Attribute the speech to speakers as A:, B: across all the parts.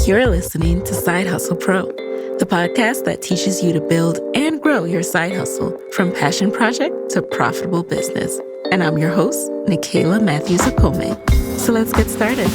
A: You're listening to Side Hustle Pro, the podcast that teaches you to build and grow your side hustle from passion project to profitable business. And I'm your host, Nicaila Matthews-Okome. So let's get started.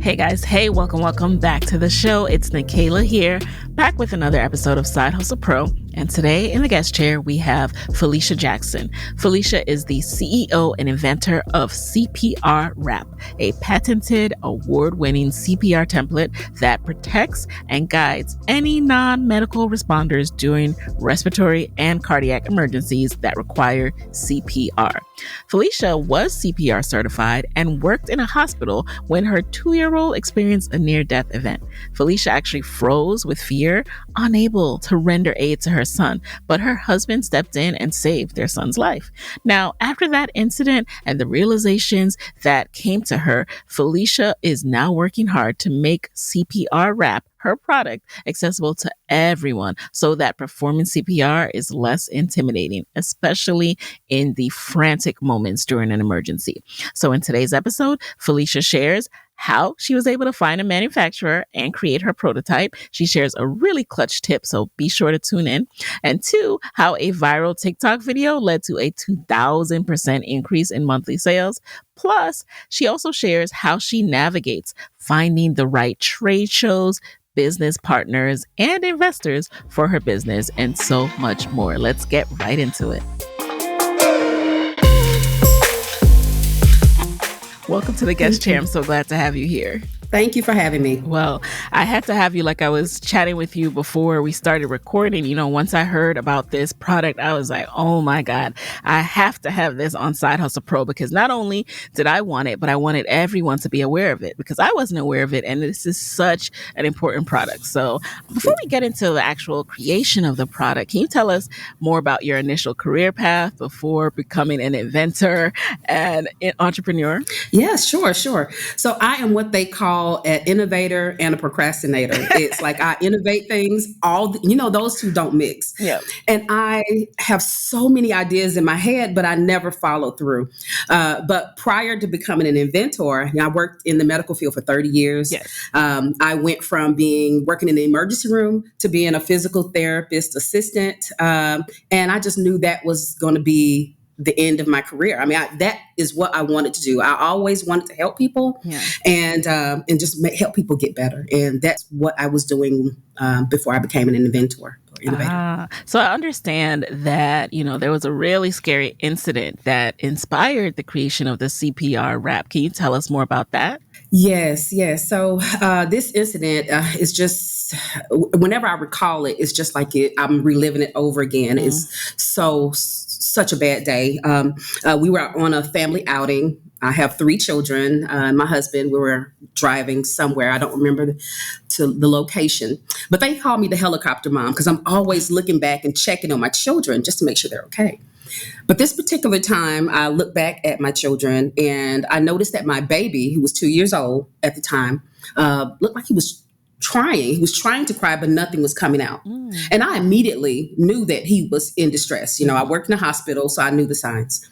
A: Hey guys, hey, welcome back to the show. It's Nicaila here, back with another episode of Side Hustle Pro. And today in the guest chair, we have Felicia Jackson. Felicia is the CEO and inventor of CPR Wrap, a patented award-winning CPR template that protects and guides any non-medical responders during respiratory and cardiac emergencies that require CPR. Felicia was CPR certified and worked in a hospital when her 2-year-old experienced a near-death event. Felicia actually froze with fear, unable to render aid to her son, but her husband stepped in and saved their son's life. Now, after that incident and the realizations that came to her, Felicia is now working hard to make CPR Wrap, her product, accessible to everyone so that performing CPR is less intimidating, especially in the frantic moments during an emergency. So in today's episode, Felicia shares how she was able to find a manufacturer and create her prototype. She shares a really clutch tip, so be sure to tune in. And 2, how a viral TikTok video led to a 2,000% increase in monthly sales. Plus, she also shares how she navigates finding the right trade shows, business partners, and investors for her business, and so much more. Let's get right into it. Welcome to the guest chair. I'm so glad to have you here.
B: Thank you for having me.
A: Well, I had to have you, like I was chatting with you before we started recording. You know, once I heard about this product, I was like, oh my God, I have to have this on Side Hustle Pro, because not only did I want it, but I wanted everyone to be aware of it, because I wasn't aware of it. And this is such an important product. So before we get into the actual creation of the product, can you tell us more about your initial career path before becoming an inventor and an entrepreneur?
B: Yeah, sure. So I am what they call an innovator and a procrastinator. It's like I innovate things, those two don't mix.
A: Yeah.
B: And I have so many ideas in my head, but I never follow through. But prior to becoming an inventor, I worked in the medical field for 30 years.
A: Yes.
B: I went from working in the emergency room to being a physical therapist assistant. And I just knew that was going to be the end of my career. I mean, that is what I wanted to do. I always wanted to help people and just help people get better. And that's what I was doing before I became an inventor.
A: So I understand that, there was a really scary incident that inspired the creation of the CPR Wrap. Can you tell us more about that?
B: Yes. So this incident is just, whenever I recall it, it's just like I'm reliving it over again. It's such a bad day. We were on a family outing. I have 3 children. My husband, we were driving somewhere. I don't remember the location, but they call me the helicopter mom because I'm always looking back and checking on my children just to make sure they're okay. But this particular time, I looked back at my children and I noticed that my baby, who was 2 years old at the time, looked like he was trying. He was trying to cry, but nothing was coming out. And I immediately knew that he was in distress. I worked in a hospital, so I knew the signs.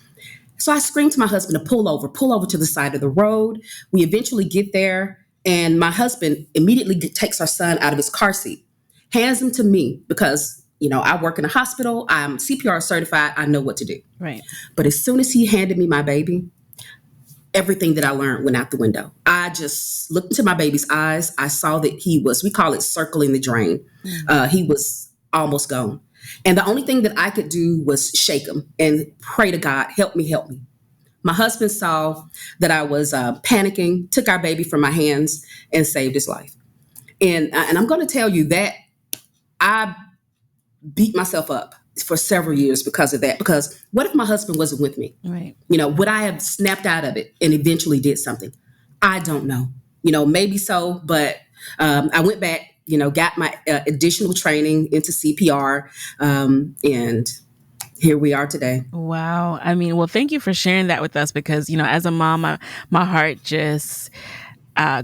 B: So I screamed to my husband to pull over to the side of the road. We eventually get there, and my husband immediately takes our son out of his car seat, hands him to me because, I work in a hospital. I'm CPR certified. I know what to do.
A: Right.
B: But as soon as he handed me my baby, everything that I learned went out the window. I just looked into my baby's eyes. I saw that we call it circling the drain. He was almost gone. And the only thing that I could do was shake him and pray to God, help me. My husband saw that I was panicking, took our baby from my hands and saved his life. And I'm going to tell you that I beat myself up for several years because of that. Because what if my husband wasn't with me?
A: Right.
B: Would I have snapped out of it and eventually did something? I don't know. Maybe so, but I went back, got my additional training into CPR, and here we are today.
A: Wow. I mean, well, thank you for sharing that with us because, as a mom, my heart just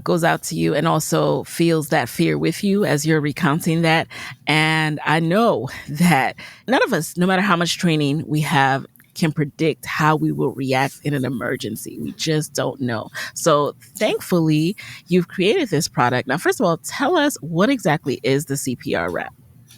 A: goes out to you and also feels that fear with you as you're recounting that. And I know that none of us, no matter how much training we have, can predict how we will react in an emergency. We just don't know. So thankfully, you've created this product. Now, first of all, tell us what exactly is the CPR wrap?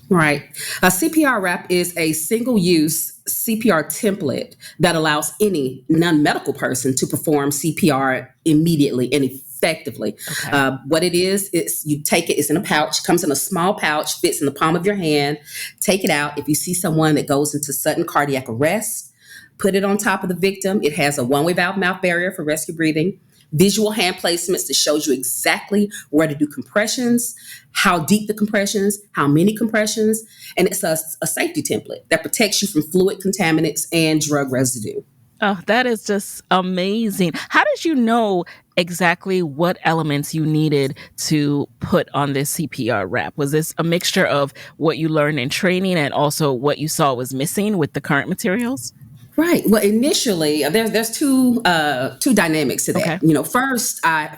B: Right. A CPR Wrap is a single use CPR template that allows any non medical person to perform CPR immediately and effectively.
A: Okay.
B: What it is, it's you take it, it's in a pouch, comes in a small pouch, fits in the palm of your hand. Take it out. If you see someone that goes into sudden cardiac arrest, put it on top of the victim. It has a one way valve mouth barrier for rescue breathing, visual hand placements that shows you exactly where to do compressions, how deep the compressions, how many compressions, and it's a safety template that protects you from fluid contaminants and drug residue.
A: Oh, that is just amazing. How did you know exactly what elements you needed to put on this CPR wrap? Was this a mixture of what you learned in training and also what you saw was missing with the current materials?
B: Right. Well, initially, there's two dynamics to that.
A: Okay.
B: You know, first I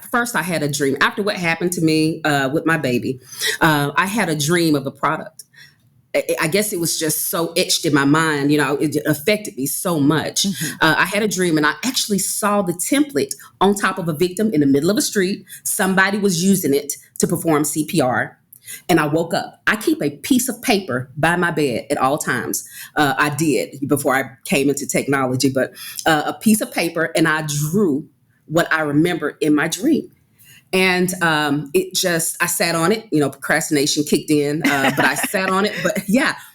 B: had a dream after what happened to me with my baby. I had a dream of a product. I guess it was just so etched in my mind. You know, it affected me so much. I had a dream, and I actually saw the template on top of a victim in the middle of a street. Somebody was using it to perform CPR. And I woke up. I keep a piece of paper by my bed at all times. I did before I came into technology, but a piece of paper, and I drew what I remember in my dream. And I sat on it, procrastination kicked in, but I sat on it.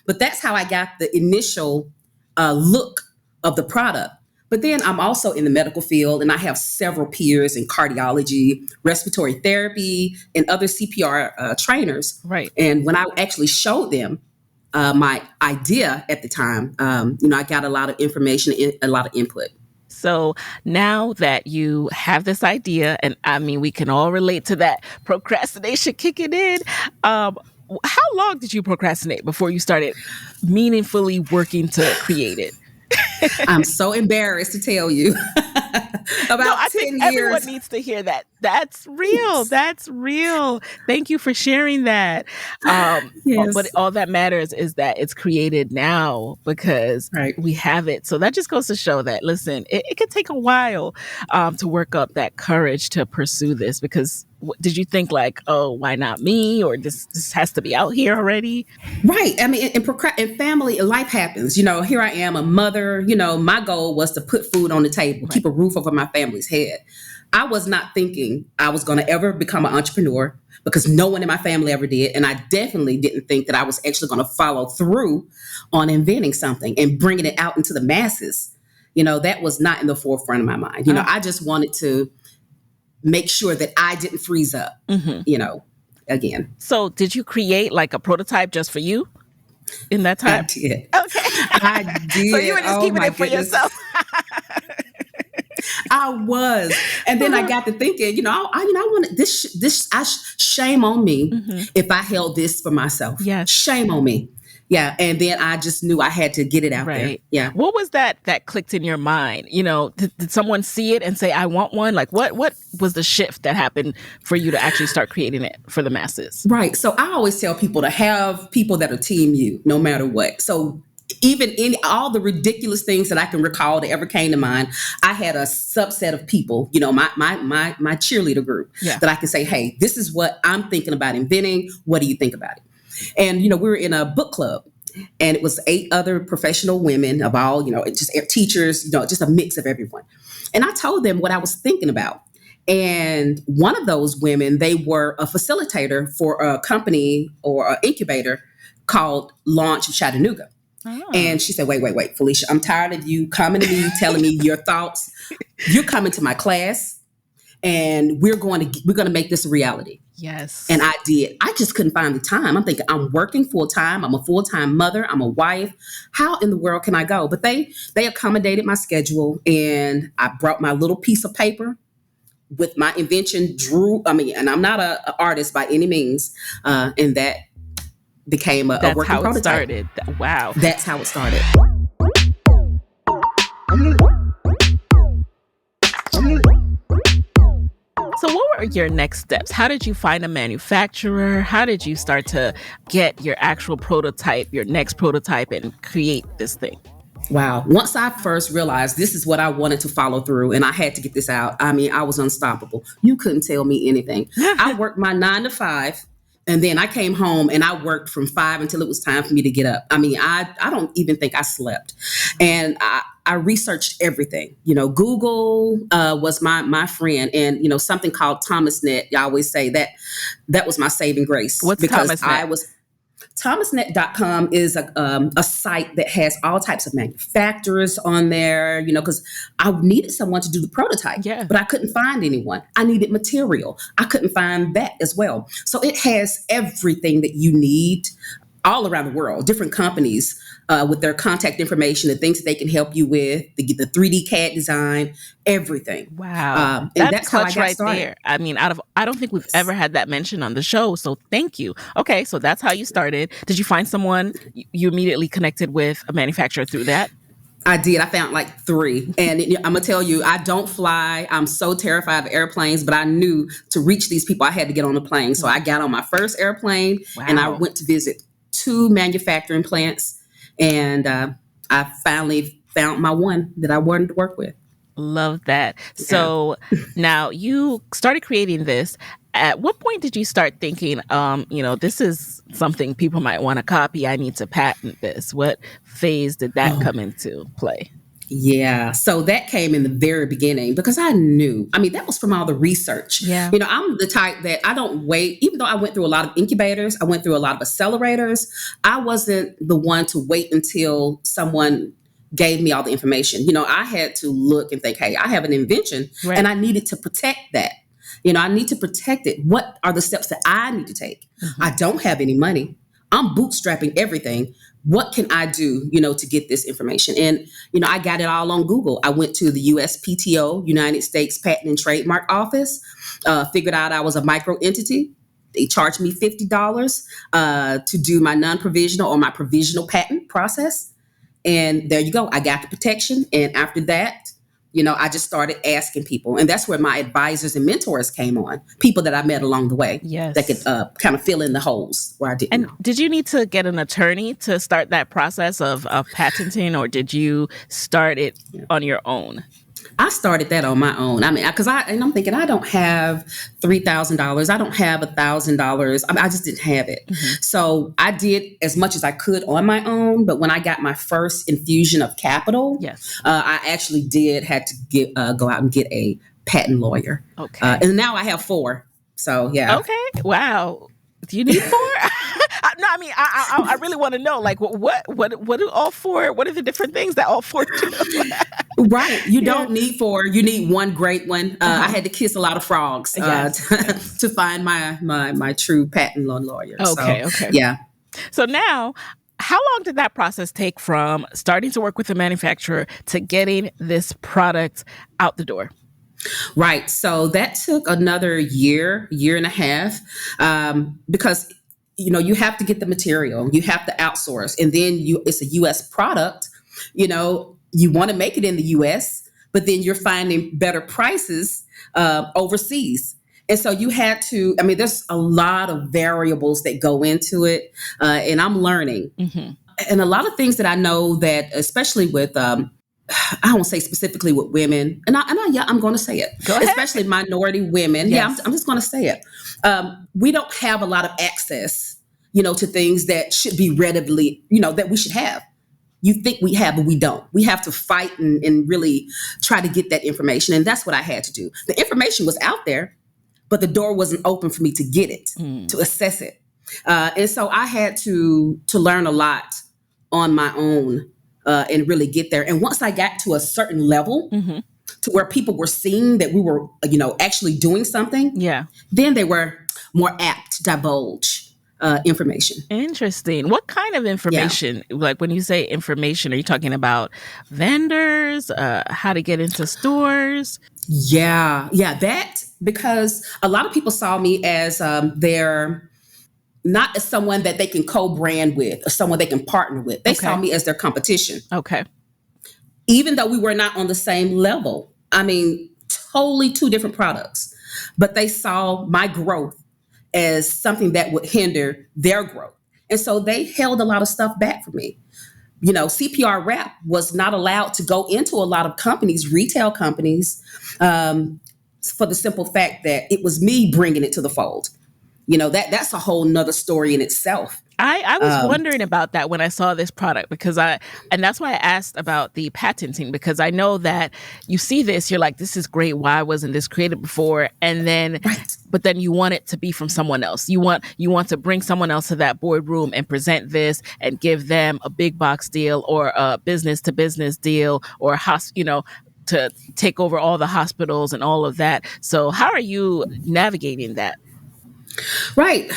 B: But that's how I got the initial look of the product. But then I'm also in the medical field, and I have several peers in cardiology, respiratory therapy, and other CPR trainers.
A: Right.
B: And when I actually showed them my idea at the time, I got a lot of information, a lot of input.
A: So now that you have this idea, and I mean, we can all relate to that procrastination kicking in. How long did you procrastinate before you started meaningfully working to create it?
B: I'm so embarrassed to tell you. About
A: no, I
B: 10
A: think
B: years.
A: everyone needs to hear that. That's real. That's real. Thank you for sharing that.
B: Yes.
A: But all that matters is that it's created now because we have it. So that just goes to show that, listen, it can take a while to work up that courage to pursue this because did you think like, oh, why not me? Or this has to be out here already?
B: Right. I mean, in family, life happens. Here I am, a mother. My goal was to put food on the table, keep a roof over my family's head. I was not thinking I was going to ever become an entrepreneur because no one in my family ever did. And I definitely didn't think that I was actually going to follow through on inventing something and bringing it out into the masses. That was not in the forefront of my mind. I just wanted to make sure that I didn't freeze up, again.
A: So did you create like a prototype just for you in that time?
B: I did.
A: Okay.
B: I did.
A: So you were just keeping it for yourself.
B: I was. And then I got to thinking, I wanted this, shame on me if I held this for myself.
A: Yes.
B: Shame on me. Yeah. And then I just knew I had to get it out there. Yeah.
A: What was that clicked in your mind? Did someone see it and say, I want one? Like what was the shift that happened for you to actually start creating it for the masses?
B: Right. So I always tell people to have people that are team you no matter what. So even in all the ridiculous things that I can recall that ever came to mind, I had a subset of people, my cheerleader group that I can say, hey, this is what I'm thinking about inventing. What do you think about it? And, we were in a book club and it was 8 other professional women of all, just teachers, just a mix of everyone. And I told them what I was thinking about. And one of those women, they were a facilitator for a company or an incubator called Launch of Chattanooga. Oh. And she said, wait, Felicia, I'm tired of you coming to me, telling me your thoughts. You're coming to my class and we're going to make this a reality.
A: Yes.
B: And I did. I just couldn't find the time. I'm thinking I'm working full time. I'm a full-time mother. I'm a wife. How in the world can I go? But they accommodated my schedule and I brought my little piece of paper with my invention, and I'm not an artist by any means. And that became a working prototype.
A: That's how it started. Wow.
B: That's how it started.
A: So what were your next steps? How did you find a manufacturer? How did you start to get your actual prototype, your next prototype, and create this thing?
B: Wow. Once I first realized this is what I wanted to follow through and I had to get this out, I mean, I was unstoppable. You couldn't tell me anything. I worked my 9 to 5 and then I came home and I worked from 5 until it was time for me to get up. I mean, I don't even think I slept. And I researched everything. Google was my friend, and something called ThomasNet. I always say that was my saving grace
A: What's
B: because
A: ThomasNet?
B: I was ThomasNet.com is a site that has all types of manufacturers on there, because I needed someone to do the prototype,
A: Yeah.
B: but I couldn't find anyone. I needed material. I couldn't find that as well. So it has everything that you need all around the world, different companies with their contact information, the things that they can help you with, the 3D CAD design, everything.
A: Wow.
B: And that's how I got
A: right
B: started.
A: there. I mean, I don't think we've ever had that mentioned on the show. So thank you. Okay. So that's how you started. Did you find someone you immediately connected with, a manufacturer, through that?
B: I did. I found like 3. And I'm going to tell you, I don't fly. I'm so terrified of airplanes, but I knew to reach these people, I had to get on a plane. So I got on my first airplane and I went to visit 2 manufacturing plants. And I finally found my one that I wanted to work with.
A: Love that. So now you started creating this. At what point did you start thinking, this is something people might want to copy. I need to patent this. What phase did that come into play?
B: Yeah. So that came in the very beginning because I knew, that was from all the research.
A: Yeah.
B: I'm the type that I don't wait, even though I went through a lot of incubators, I went through a lot of accelerators. I wasn't the one to wait until someone gave me all the information. I had to look and think, hey, I have an invention and I needed to protect that. I need to protect it. What are the steps that I need to take? Mm-hmm. I don't have any money. I'm bootstrapping everything. What can I do, to get this information? And, I got it all on Google. I went to the USPTO, United States Patent and Trademark Office, figured out I was a micro entity. They charged me $50 to do my non-provisional or my provisional patent process. And there you go. I got the protection. And after that, I just started asking people. And that's where my advisors and mentors came on, people that I met along the way that could kind of fill in the holes where I didn't know.
A: Did you need to get an attorney to start that process of patenting, or did you start it on your own?
B: I started that on my own. Because I'm thinking I don't have $3,000. I don't have $1,000. I just didn't have it. Mm-hmm. So I did as much as I could on my own. But when I got my first infusion of capital, I actually had to go out and get a patent lawyer. Okay. And now I have 4. So yeah.
A: Okay. Wow. Do you need 4? No, I really want to know, like, what do all 4? What are the different things that all 4 do?
B: Right. You don't need 4. You need one great one. I had to kiss a lot of frogs to find my true patent lawyer.
A: Okay.
B: Yeah.
A: So now, how long did that process take from starting to work with the manufacturer to getting this product out the door?
B: Right. So that took another year and a half, because you have to get the material, you have to outsource, and then it's a U.S. product. You want to make it in the U.S., but then you're finding better prices overseas. And so you had to, there's a lot of variables that go into it, and I'm learning. Mm-hmm. And a lot of things that I know that, especially with, I won't say specifically with women, I'm going to say it, especially minority women. Yes. Yeah, I'm just going to say it. We don't have a lot of access, to things that should be readily, that we should have. You think we have, but we don't. We have to fight and really try to get that information. And that's what I had to do. The information was out there, but the door wasn't open for me to get it, to assess it. And so I had to learn a lot on my own and really get there. And once I got to a certain level, to where people were seeing that we were, actually doing something, then they were more apt to divulge information.
A: Interesting. What kind of information? Yeah. Like when you say information, are you talking about vendors, how to get into stores?
B: Yeah, that, because a lot of people saw me as not as someone that they can co-brand with or someone they can partner with. They saw me as their competition.
A: Okay.
B: Even though we were not on the same level. Totally 2 different products. But they saw my growth as something that would hinder their growth. And so they held a lot of stuff back from me. CPR Wrap was not allowed to go into a lot of companies, retail companies, for the simple fact that it was me bringing it to the fold. That's a whole nother story in itself.
A: I was wondering about that when I saw this product and that's why I asked about the patenting, because I know that you see this, you're like, this is great. Why wasn't this created before? And then,
B: Right.
A: but then you want it to be from someone else. You want to bring someone else to that boardroom and present this and give them a big box deal or a business to business deal or to take over all the hospitals and all of that. So how are you navigating that?
B: Right.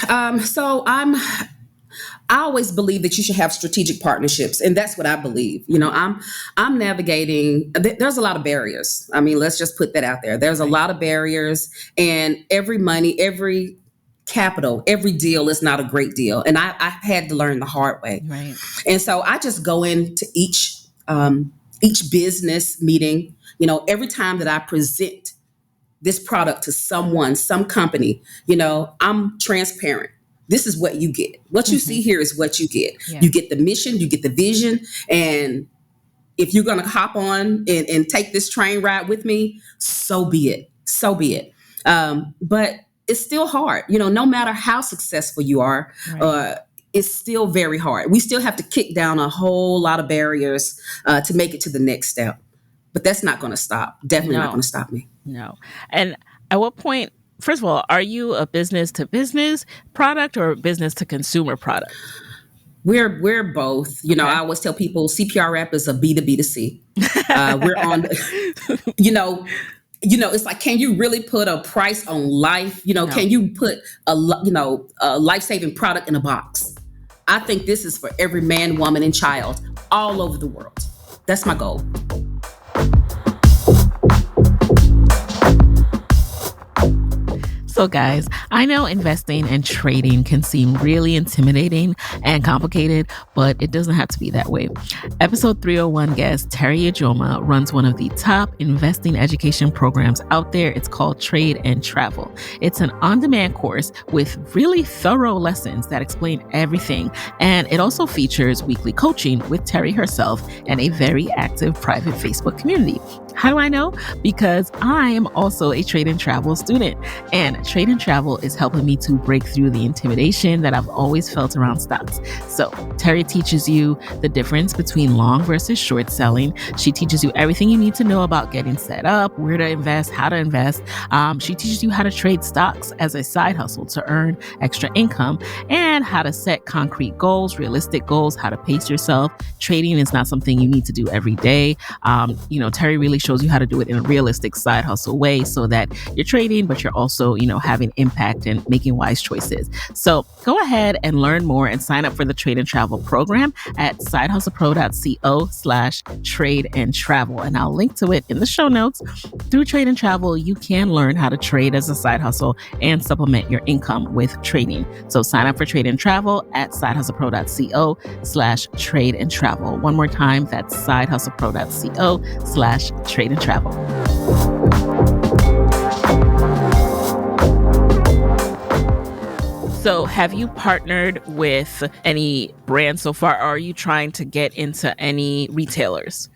B: I always believe that you should have strategic partnerships, and that's what I believe. I'm navigating. There's a lot of barriers. I mean, let's just put that out there. There's a lot of barriers, and every money, every capital, every deal is not a great deal, and I had to learn the hard way.
A: Right.
B: And so I just go into each business meeting. Every time that I present this product to someone, some company, I'm transparent. This is what you get. What you see here is what you get.
A: Yeah.
B: You get the mission, you get the vision. And if you're going to hop on and take this train ride with me, so be it. So be it. But it's still hard. No matter how successful you are,
A: Right.
B: it's still very hard. We still have to kick down a whole lot of barriers to make it to the next step. But that's not going to stop. Definitely not going to stop me.
A: No. And at what point, first of all, are you a business to business product or a business to consumer product?
B: We're both. I always tell people CPR Wrap is a B to B to C. We're on, it's like, can you really put a price on life?
A: No.
B: Can you put a life-saving product in a box? I think this is for every man, woman, and child all over the world. That's my goal.
A: So guys, I know investing and trading can seem really intimidating and complicated, but it doesn't have to be that way. Episode 301 guest Terry Ajoma runs one of the top investing education programs out there. It's called Trade and Travel. It's an on-demand course with really thorough lessons that explain everything. And it also features weekly coaching with Terry herself and a very active private Facebook community. How do I know? Because I am also a Trade and Travel student, and Trade and Travel is helping me to break through the intimidation that I've always felt around stocks. So Terry teaches you the difference between long versus short selling. She teaches you everything you need to know about getting set up, where to invest, how to invest. She teaches you how to trade stocks as a side hustle to earn extra income, and how to set concrete goals, realistic goals, how to pace yourself. Trading is not something you need to do every day. Terry really shows you how to do it in a realistic side hustle way so that you're trading, but you're also, having impact and making wise choices. So go ahead and learn more and sign up for the Trade and Travel program at sidehustlepro.co/trade and travel. And I'll link to it in the show notes. Through Trade and Travel, you can learn how to trade as a side hustle and supplement your income with trading. So sign up for Trade and Travel at sidehustlepro.co/trade and travel. One more time, that's sidehustlepro.co/trade and travel. So have you partnered with any brands so far? Or are you trying to get into any retailers?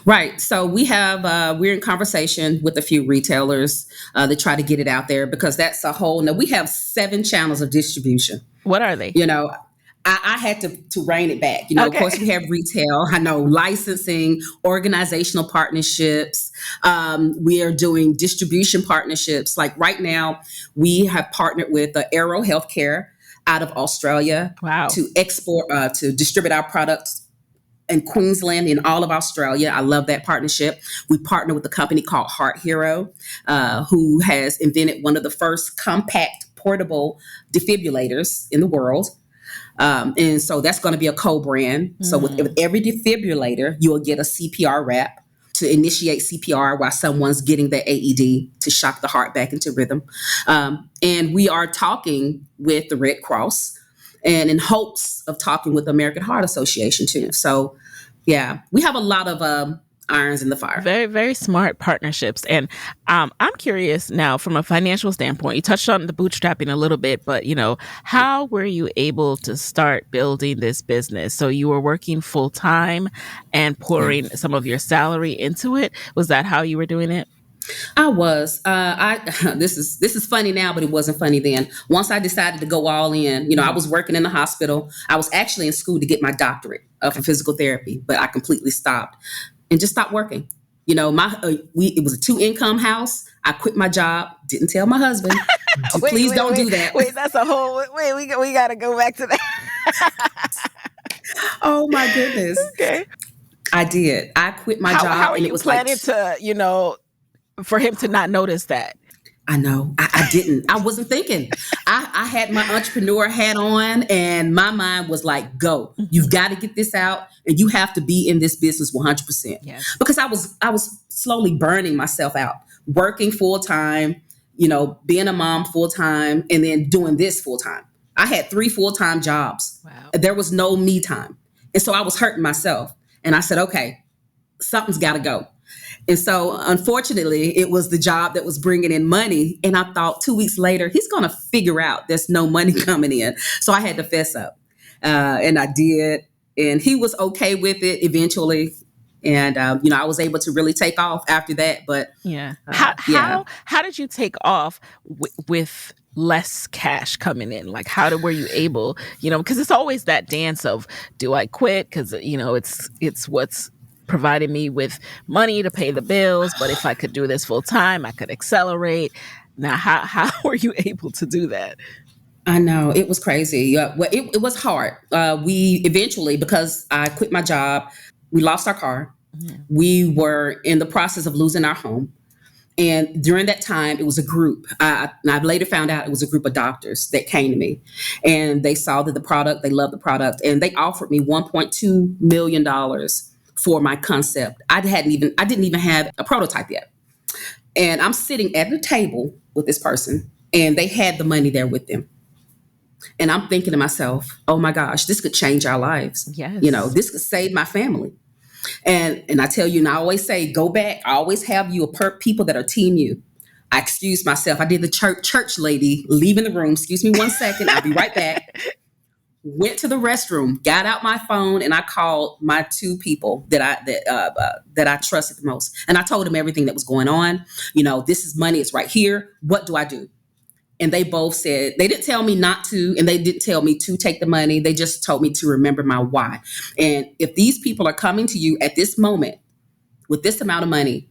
B: Right. So we're in conversation with a few retailers to try to get it out there, because that's a whole, now we have 7 channels of distribution.
A: What are they?
B: I had to rein it back. Of course, we have retail, licensing, organizational partnerships. We are doing distribution partnerships. Like right now, we have partnered with Aero Healthcare out of Australia.
A: Wow.
B: To export, to distribute our products in Queensland and all of Australia. I love that partnership. We partner with a company called Heart Hero, who has invented one of the first compact portable defibrillators in the world. And so that's going to be a co-brand. So with every defibrillator, you will get a CPR wrap to initiate CPR while someone's getting the AED to shock the heart back into rhythm. And we are talking with the Red Cross and in hopes of talking with the American Heart Association too. So yeah, we have a lot of irons in the fire.
A: Very, very smart partnerships. And I'm curious now from a financial standpoint, you touched on the bootstrapping a little bit, but how were you able to start building this business? So you were working full time and pouring some of your salary into it. Was that how you were doing it?
B: I was. This is funny now, but it wasn't funny then. Once I decided to go all in, I was working in the hospital. I was actually in school to get my doctorate for physical therapy, but I completely stopped and just stopped working. It was a 2-income house. I quit my job. Didn't tell my husband. Please don't do that.
A: Wait, that's a whole. Wait, we got to go back to that.
B: Oh my goodness.
A: Okay.
B: I did. I quit my job.
A: How are
B: and
A: you
B: it was
A: planning to, for him to not notice that?
B: I know. I didn't. I wasn't thinking. I had my entrepreneur hat on and my mind was like, go. You've got to get this out and you have to be in this business 100%.
A: Yes.
B: Because I was slowly burning myself out, working full time, being a mom full time and then doing this full time. I had 3 full-time jobs.
A: Wow.
B: There was no me time. And so I was hurting myself. And I said, okay, something's got to go. And so, unfortunately, it was the job that was bringing in money. And I thought 2 weeks later, he's going to figure out there's no money coming in. So I had to fess up. And I did. And he was okay with it eventually. And, I was able to really take off after that. But
A: how did you take off with less cash coming in? Like, were you able, because it's always that dance of, do I quit? Because, it's what's provided me with money to pay the bills. But if I could do this full time, I could accelerate. Now, how were you able to do that?
B: I know it was crazy. Well, it was hard. We eventually, because I quit my job, we lost our car. Mm-hmm. We were in the process of losing our home. And during that time, it was a group. I later found out it was a group of doctors that came to me and they saw that they loved the product and they offered me $1.2 million for my concept. I didn't even have a prototype yet. And I'm sitting at the table with this person and they had the money there with them. And I'm thinking to myself, oh my gosh, this could change our lives.
A: Yes.
B: This could save my family. And I tell you, and I always say, go back. I always have you people that are team you. I excused myself. I did the church lady leaving the room. Excuse me 1 second. I'll be right back. Went to the restroom, got out my phone, and I called my 2 people that I trusted the most. And I told them everything that was going on. This is money. It's right here. What do I do? And they both said, they didn't tell me not to, and they didn't tell me to take the money. They just told me to remember my why. And if these people are coming to you at this moment with this amount of money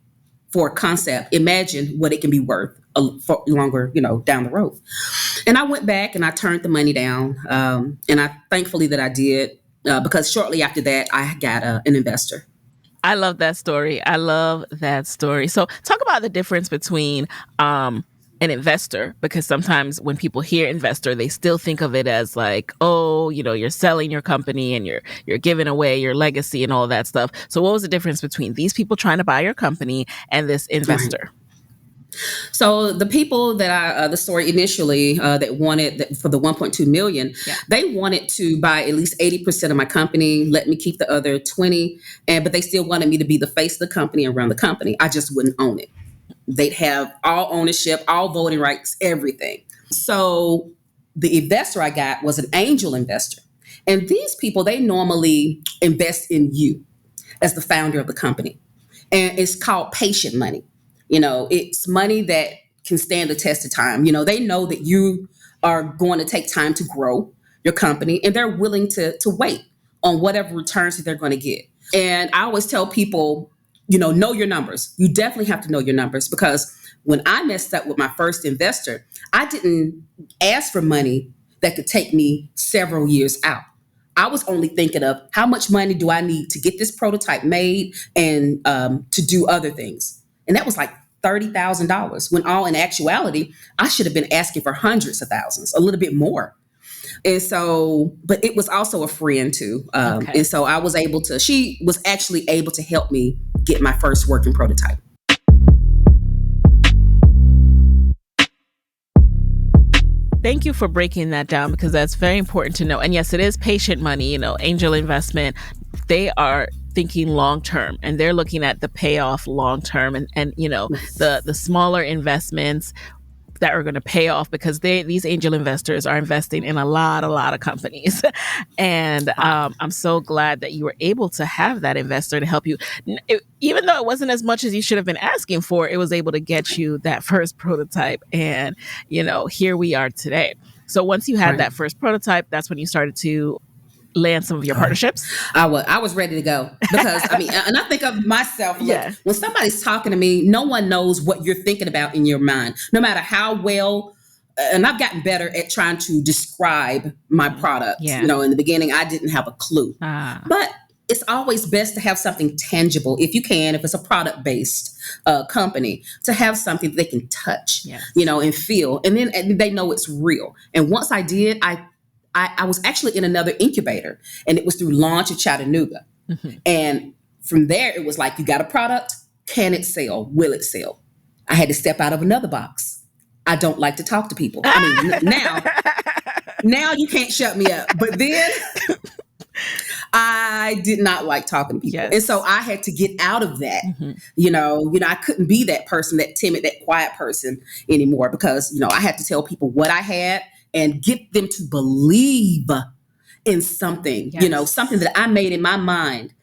B: for a concept, imagine what it can be worth for longer, down the road. And I went back and I turned the money down. And I thankfully that I did, because shortly after that, I got an investor.
A: I love that story. So talk about the difference between an investor, because sometimes when people hear investor, they still think of it as like, oh, you're selling your company and you're giving away your legacy and all that stuff. So what was the difference between these people trying to buy your company and this investor?
B: Right. So the people that the story initially that wanted for the 1.2 million, they wanted to buy at least 80% of my company, let me keep the other 20, but they still wanted me to be the face of the company and run the company. I just wouldn't own it. They'd have all ownership, all voting rights, everything. So the investor I got was an angel investor. And these people, they normally invest in you as the founder of the company. And it's called patient money. It's money that can stand the test of time. They know that you are going to take time to grow your company and they're willing to wait on whatever returns that they're going to get. And I always tell people, know your numbers. You definitely have to know your numbers, because when I messed up with my first investor, I didn't ask for money that could take me several years out. I was only thinking of how much money do I need to get this prototype made and to do other things. And that was like $30,000, when all in actuality, I should have been asking for hundreds of thousands, a little bit more. And so, but it was also a friend too. And so she was actually able to help me get my first working prototype.
A: Thank you for breaking that down, because that's very important to know. And yes, it is patient money, angel investment. they are thinking long term, and they're looking at the payoff long term, and the
B: Yes.
A: smaller investments that are going to pay off, because these angel investors are investing in a lot of companies. And
B: Wow.
A: I'm so glad that you were able to have that investor to help you. Even though it wasn't as much as you should have been asking for, it was able to get you that first prototype. And, here we are today. So once you had
B: Right.
A: that first prototype, that's when you started to land some of your
B: Oh,
A: partnerships.
B: I was ready to go because I mean, and I think of myself. Look,
A: Yeah.
B: when somebody's talking to me, no one knows what you're thinking about in your mind, no matter how well. And I've gotten better at trying to describe my product.
A: Yeah.
B: In the beginning, I didn't have a clue,
A: Ah,
B: but it's always best to have something tangible if you can. If it's a product based company, to have something that they can touch,
A: yes.
B: and feel, and they know it's real. And once I did, I was actually in another incubator, and it was through Launch of Chattanooga.
A: Mhm.
B: And from there, it was like, you got a product, can it sell? Will it sell? I had to step out of another box. I don't like to talk to people. I mean, now you can't shut me up. But then I did not like talking to people.
A: Yes.
B: And so I had to get out of that.
A: Mhm.
B: I couldn't be that person, that timid, that quiet person anymore, because, I had to tell people what I had and get them to believe in something,
A: Yes.
B: something that I made in my mind.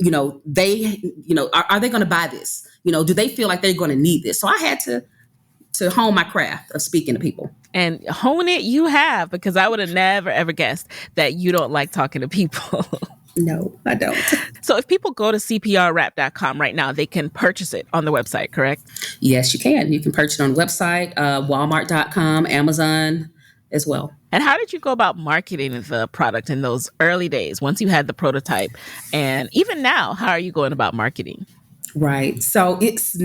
B: Are they going to buy this? Do they feel like they're going to need this? So I had to hone my craft of speaking to people.
A: And hone it you have, because I would have never, ever guessed that you don't like talking to people.
B: No, I don't.
A: So if people go to CPRWrap.com right now, they can purchase it on the website, correct?
B: Yes, you can. You can purchase it on the website, Walmart.com, Amazon as well.
A: And how did you go about marketing the product in those early days, once you had the prototype? And even now, how are you going about marketing?
B: Right. So it's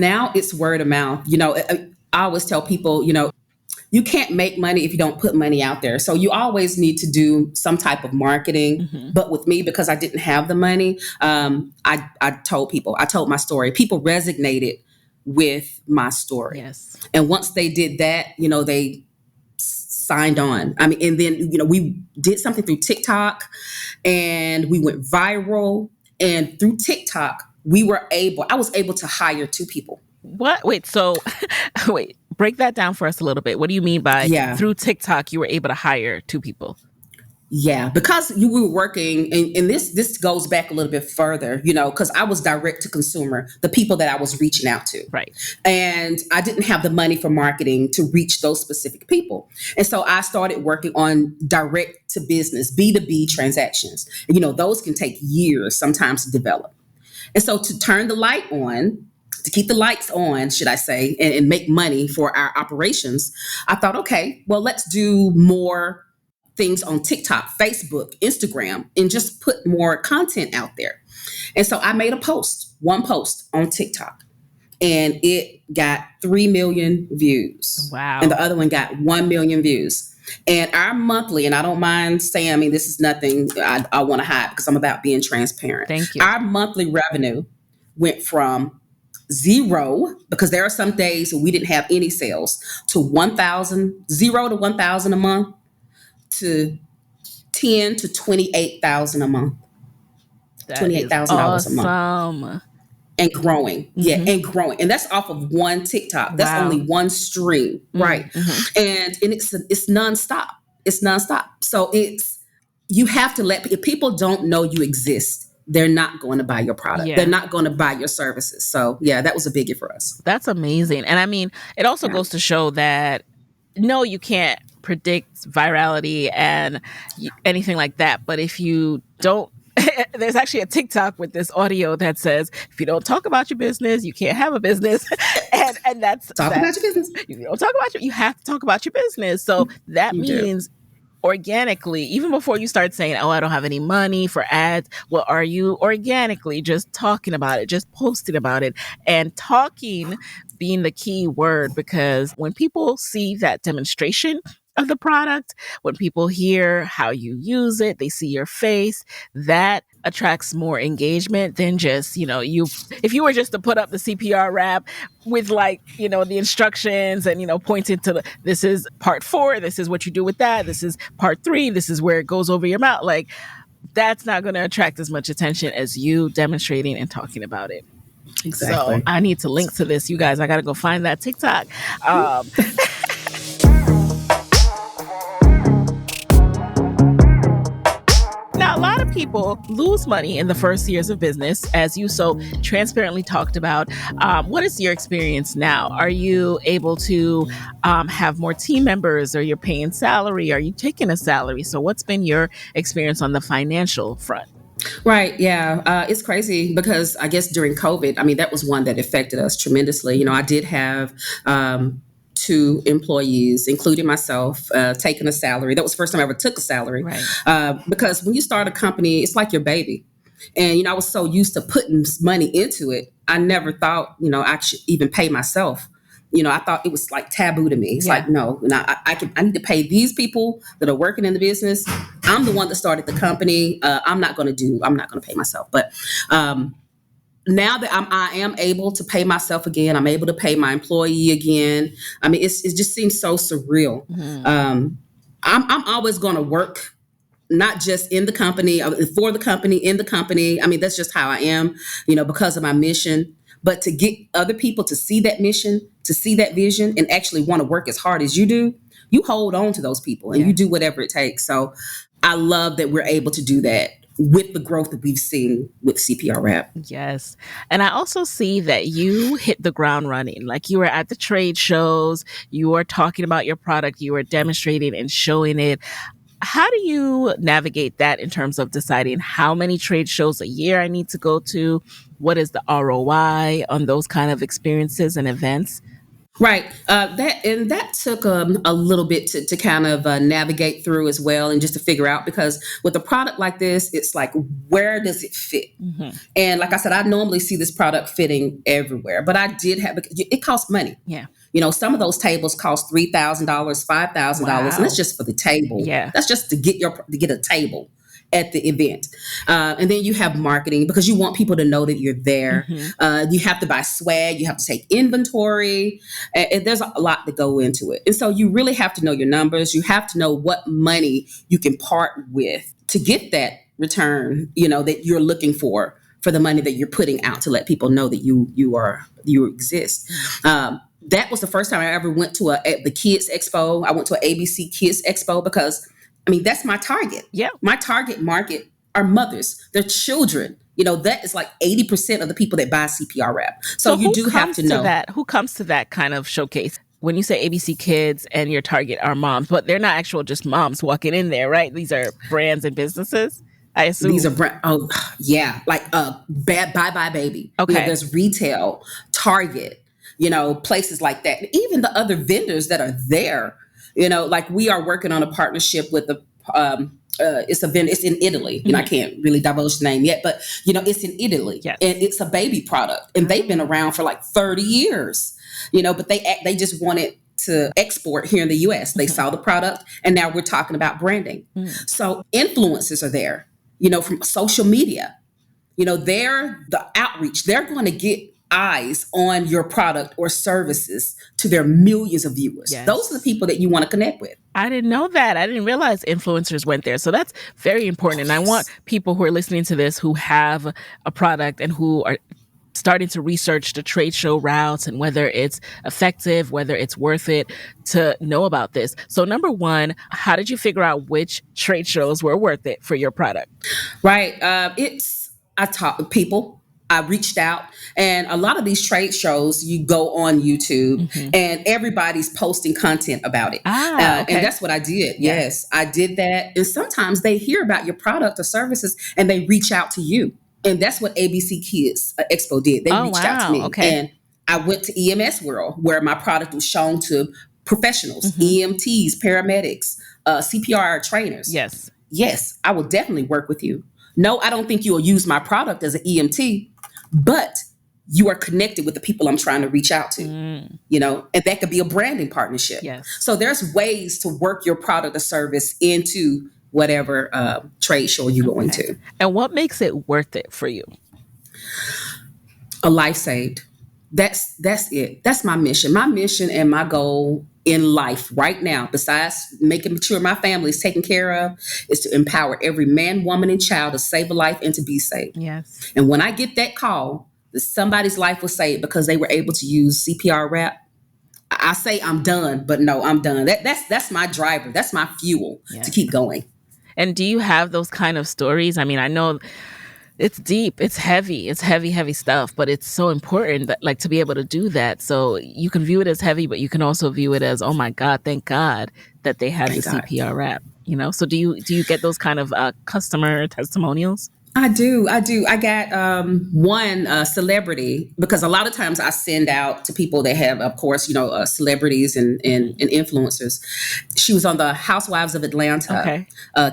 B: word of mouth. I always tell people, you can't make money if you don't put money out there. So you always need to do some type of marketing.
A: Mm-hmm.
B: But with me, because I didn't have the money, I told my story. People resonated with my story.
A: Yes.
B: And once they did that, they signed on. I mean, and then, we did something through TikTok, and we went viral. And through TikTok, I was able to hire 2 people.
A: What? Wait, so wait, break that down for us a little bit. What do you mean by through TikTok you were able to hire 2 people?
B: Yeah, because you were working, and this goes back a little bit further, because I was direct to consumer, the people that I was reaching out to.
A: Right.
B: And I didn't have the money for marketing to reach those specific people. And so I started working on direct to business, B2B transactions. And, those can take years sometimes to develop. And so to turn the light on, to keep the lights on, should I say, and make money for our operations, I thought, okay, well, let's do more things on TikTok, Facebook, Instagram, and just put more content out there. And so I made one post on TikTok, and it got 3 million views.
A: Wow.
B: And the other one got 1 million views. And our monthly, and I don't mind saying, I mean, this is nothing I want to hide, because I'm about being transparent.
A: Thank you.
B: Our monthly revenue went from 0, because there are some days we didn't have any sales, to 0 to 1,000 a month, to 10 to 28,000 a month. $28,000 a month.
A: Awesome.
B: And growing.
A: Mm-hmm.
B: Yeah, and growing. And that's off of one TikTok. That's only one stream.
A: Mm-hmm.
B: Right. And it's nonstop. It's nonstop. So you have to if people don't know you exist, they're not going to buy your product.
A: Yeah.
B: They're not going to buy your services. So yeah, that was a biggie for us.
A: That's amazing. And I mean, it also goes to show that no, you can't predict virality and anything like that. But if you don't, there's actually a TikTok with this audio that says, if you don't talk about your business, you can't have a business. and that's
B: about your business.
A: You don't talk about you have to talk about your business. So that means organically, even before you start saying, oh, I don't have any money for ads, well, are you organically just talking about it, just posting about it, and talking being the key word? Because when people see that demonstration of the product, when people hear how you use it, they see your face, that attracts more engagement than just, if you were just to put up the CPR wrap with the instructions and, pointing to this is part 4, this is what you do with that, this is part 3, this is where it goes over your mouth. that's not going to attract as much attention as you demonstrating and talking about it. So
B: Exactly.
A: I need to link to this, you guys. I got to go find that TikTok. Um, Now, a lot of people lose money in the first years of business, as you so transparently talked about. What is your experience now? Are you able to have more team members? Or you're paying salary? Are you taking a salary? So, what's been your experience on the financial front?
B: Right. Yeah. It's crazy because I guess during COVID, I mean, that was one that affected us tremendously. I did have two employees, including myself, taking a salary. That was the first time I ever took a salary.
A: Right.
B: Because when you start a company, it's like your baby. And, I was so used to putting money into it. I never thought, I should even pay myself. I thought it was like taboo to me. It's like, no, I need to pay these people that are working in the business. I'm the one that started the company. I'm not going to pay myself. But now that I am able to pay myself again, I'm able to pay my employee again. I mean, it just seems so surreal. I'm always going to work, not just in the company, for the company, in the company. I mean, that's just how I am, because of my mission. But to get other people to see that mission, to see that vision, and actually want to work as hard as you do, you hold on to those people and you do whatever it takes. So I love that we're able to do that with the growth that we've seen with CPR Wrap.
A: Yes. And I also see that you hit the ground running. Like you were at the trade shows, you were talking about your product, you were demonstrating and showing it. How do you navigate that in terms of deciding how many trade shows a year I need to go to? What is the ROI on those kind of experiences and events?
B: Right. That took a little bit to kind of navigate through as well, and just to figure out, because with a product like this, it's like, where does it fit?
A: Mm-hmm.
B: And like I said, I normally see this product fitting everywhere, but I did have, it costs money.
A: Yeah.
B: Some of those tables cost $3,000, $5,000,
A: Wow.
B: and that's just for the table.
A: Yeah.
B: That's just to get a table at the event. And then you have marketing, because you want people to know that you're there.
A: Mm-hmm.
B: You have to buy swag, you have to take inventory, and there's a lot to go into it. And so you really have to know your numbers. You have to know what money you can part with to get that return, that you're looking for the money that you're putting out, to let people know that you exist. That was the first time I ever went to the Kids Expo. I went to an ABC Kids Expo because, I mean, that's my target.
A: Yeah.
B: My target market are mothers, their children. That is like 80% of the people that buy CPR Wrap. So you do have to know
A: that. Who comes to that kind of showcase? When you say ABC Kids and your target are moms, but they're not actual just moms walking in there, right? These are brands and businesses, I assume.
B: These are like Bye Bye Baby.
A: Okay.
B: There's retail, Target, places like that. And even the other vendors that are there, like we are working on a partnership with it's a vendor. It's in Italy. I can't really divulge the name yet, but it's in Italy.
A: Yes.
B: And it's a baby product, and they've been around for like 30 years. But they just wanted to export here in the U.S. They saw the product, and now we're talking about branding. So influencers are there, from social media. They're the outreach. They're going to get eyes on your product or services to their millions of viewers.
A: Yes.
B: Those are the people that you want to connect with.
A: I didn't know that. I didn't realize influencers went there. So that's very important. And I want people who are listening to this who have a product and who are starting to research the trade show routes and whether it's effective, whether it's worth it, to know about this. So number one, how did you figure out which trade shows were worth it for your product?
B: Right. I talked with people. I reached out, and a lot of these trade shows, you go on YouTube and everybody's posting content about it.
A: Okay.
B: And that's what I did.
A: Yeah.
B: Yes, I did that. And sometimes they hear about your product or services and they reach out to you. And that's what ABC Kids Expo did. They reached out to me.
A: Okay.
B: And I went to EMS World, where my product was shown to professionals, EMTs, paramedics, CPR trainers. Yes, I will definitely work with you. No, I don't think you will use my product as an EMT, but you are connected with the people I'm trying to reach out to, and that could be a branding partnership.
A: Yes.
B: So there's ways to work your product or service into whatever trade show you're going to.
A: And what makes it worth it for you?
B: A life saved. That's it. That's my mission. My mission and my goal in life right now, besides making sure my family is taken care of, is to empower every man, woman, and child to save a life and to be saved.
A: Yes.
B: And when I get that call that somebody's life was saved because they were able to use CPR Wrap, I say I'm done, but no, I'm done. That's my driver. That's my fuel to keep going.
A: And do you have those kind of stories? I mean, I know it's deep, it's heavy stuff, but it's so important that like to be able to do that. So you can view it as heavy, but you can also view it as, oh my God, thank God that they have the CPR Wrap. So do you get those kind of customer testimonials?
B: I do. I got one celebrity, because a lot of times I send out to people that have, of course, celebrities and influencers. She was on the Housewives of Atlanta,
A: Okay.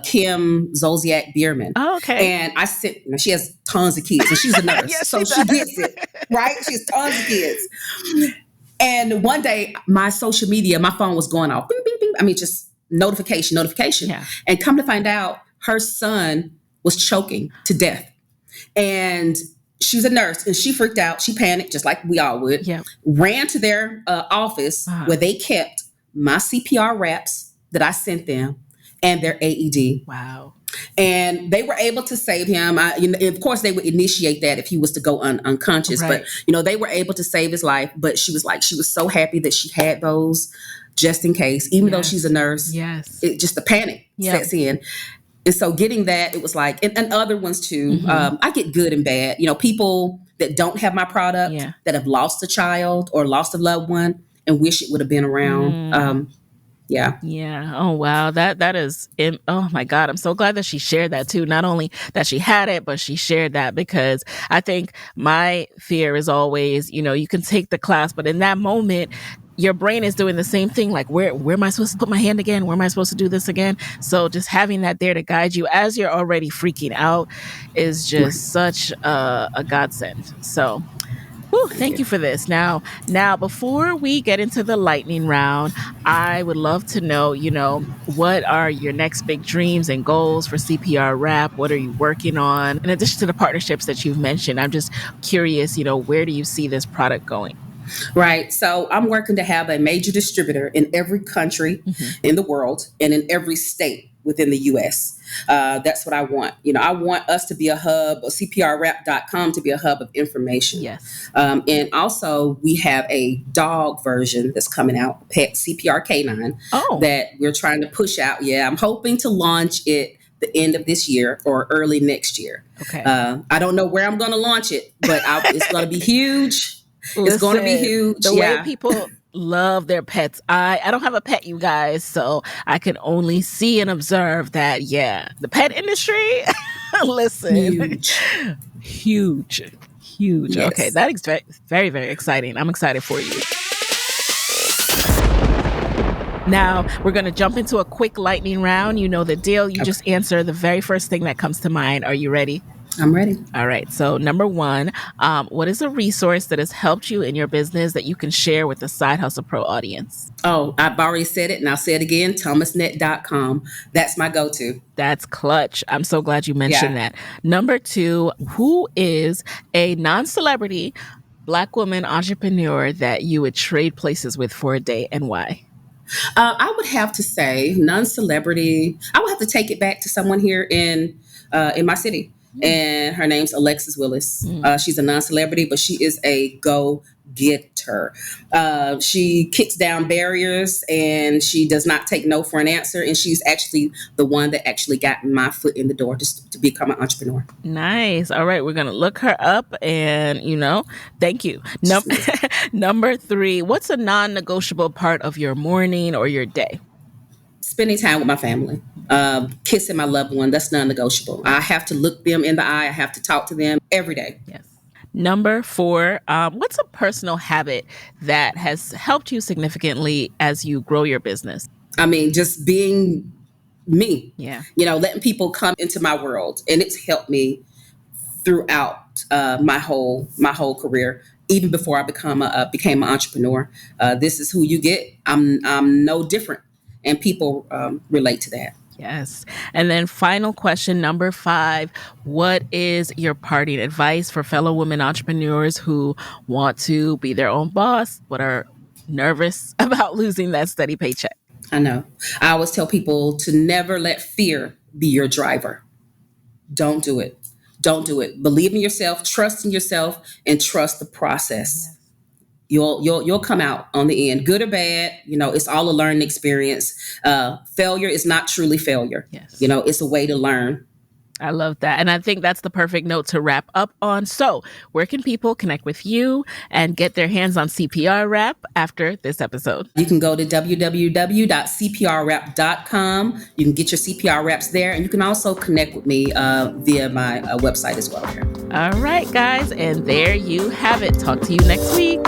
B: Kim Zolciak Bierman.
A: Oh, okay.
B: And I sent, she has tons of kids and she's a nurse.
A: Yes,
B: so she gets it, right? She has tons of kids. And one day my social media, my phone was going off. Bing, bing, bing. I mean, just notification.
A: Yeah.
B: And come to find out, her son was choking to death. And she's a nurse and she freaked out. She panicked just like we all would.
A: Yeah.
B: Ran to their office where they kept my CPR wraps that I sent them and their AED.
A: Wow.
B: And they were able to save him. Of course, they would initiate that if he was to go unconscious.
A: Right.
B: But, they were able to save his life. But she was so happy that she had those just in case, even though she's a nurse.
A: Yes.
B: It just the panic sets in. And so getting that, it was like, and other ones too. I get good and bad. People that don't have my product, that have lost a child or lost a loved one and wish it would have been around. Yeah.
A: Oh, wow. That is, oh my God. I'm so glad that she shared that too. Not only that she had it, but she shared that, because I think my fear is always, you can take the class, but in that moment, your brain is doing the same thing. Like, where am I supposed to put my hand again? Where am I supposed to do this again? So just having that there to guide you as you're already freaking out is just such a godsend. So thank you for this. Now, before we get into the lightning round, I would love to know, what are your next big dreams and goals for CPR Wrap? What are you working on? In addition to the partnerships that you've mentioned, I'm just curious, where do you see this product going?
B: Right. So I'm working to have a major distributor in every country in the world and in every state within the U.S. That's what I want. I want us to be a hub, or CPRWrap.com to be a hub of information.
A: Yes.
B: And also we have a dog version that's coming out, pet CPR Canine, that we're trying to push out. Yeah, I'm hoping to launch it the end of this year or early next year.
A: Okay.
B: I don't know where I'm going to launch it, but it's going to be huge. It's going to be huge.
A: The way people love their pets. I don't have a pet, you guys, so I can only see and observe that, the pet industry, listen, huge. Yes. Okay, that is very, very exciting. I'm excited for you. Now, we're going to jump into a quick lightning round. You know the deal. You just answer the very first thing that comes to mind. Are you ready?
B: I'm ready.
A: All right. So number one, what is a resource that has helped you in your business that you can share with the Side Hustle Pro audience?
B: Oh, I've already said it and I'll say it again, thomasnet.com. That's my go-to.
A: That's clutch. I'm so glad you mentioned that. Number two, who is a non-celebrity Black woman entrepreneur that you would trade places with for a day and why?
B: I would have to say non-celebrity. I would have to take it back to someone here in my city. And her name's Alexis Willis. She's a non-celebrity, but she is a go-getter. She kicks down barriers and she does not take no for an answer. And she's actually the one that actually got my foot in the door just to become an entrepreneur.
A: Nice. All right. We're going to look her up and, thank you. Number three, what's a non-negotiable part of your morning or your day?
B: Spending time with my family, kissing my loved one, that's non-negotiable. I have to look them in the eye. I have to talk to them every day.
A: Yes. Number four, what's a personal habit that has helped you significantly as you grow your business?
B: I mean, just being me.
A: Yeah.
B: Letting people come into my world. And it's helped me throughout my whole career. Even before I became an entrepreneur, this is who you get. I'm no different. And people relate to that.
A: Yes. And then final question, number five, what is your parting advice for fellow women entrepreneurs who want to be their own boss, but are nervous about losing that steady paycheck.
B: I know. I always tell people to never let fear be your driver. Don't do it. Don't do it. Believe in yourself, trust in yourself, and trust the process. You'll come out on the end, good or bad. It's all a learning experience. Failure is not truly failure.
A: Yes.
B: It's a way to learn.
A: I love that. And I think that's the perfect note to wrap up on. So where can people connect with you and get their hands on CPR Wrap after this episode?
B: You can go to www.cprwrap.com. You can get your CPR wraps there. And you can also connect with me via my website as well.
A: All right, guys. And there you have it. Talk to you next week.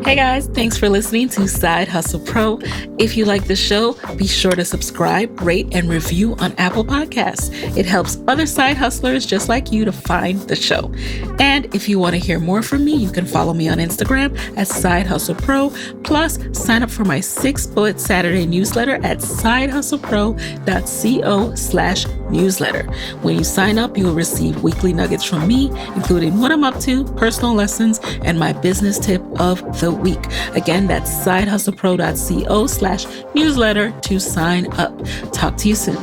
A: Hey guys, thanks for listening to Side Hustle Pro. If you like the show, be sure to subscribe, rate, and review on Apple Podcasts. It helps other side hustlers just like you to find the show. And if you want to hear more from me, you can follow me on Instagram at Side Hustle Pro. Plus, sign up for my 6-bullet Saturday newsletter at sidehustlepro.co/newsletter. When you sign up, you will receive weekly nuggets from me, including what I'm up to, personal lessons, and my business tip of the week. Again, that's sidehustlepro.co/newsletter to sign up. Talk to you soon.